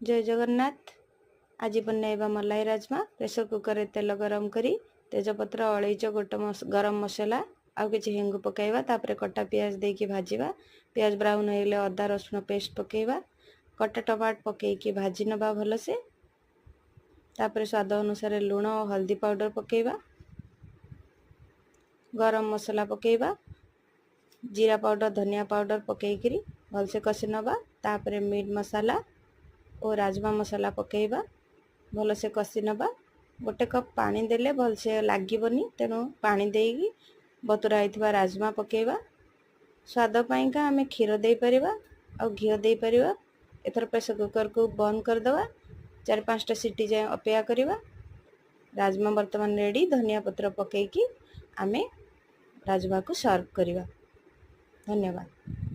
जय जगन्नाथ। आज बनैबा मलाई राजमा। प्रेसर कुकर रे तेल गरम करी तेजपत्र अलैच गोटे गरम मसला आउ किछि हेंगु पकाइबा। तापरे कटा प्याज देकी भाजीबा। प्याज ब्राउन होइले अदा रसुण पेस्ट पकाइबा। कटा टमाटर पकेकी भाजी नबा भलसे। तापरे स्वाद अनुसार लूण और हल्दी पाउडर पकाइबा। गरम मसला पकाइबा। जीरा पाउडर धनिया पाउडर पकईकरी भलसे कषि नबा। तापरे मीट मसाला और राजमा मसाला पकाइबा। भलसे कषि नबा। गोटे कप पानी देले भलसे लागिबनी, तेणु पानी देकी बतुरा आइथिबा राजमा पकाइबा। स्वाद पाइंका आमे क्षीर दे परिबा और घिओ दे परिबा। एथर प्रेसर कुकर को बंद कर दवा। 4-5टा सीटी जाए अपेक्षा करिबा। राजमा वर्तमान रेडी। धनिया पत्र पकईकी आमे राजमा को सर्व करिबा। धन्यवाद।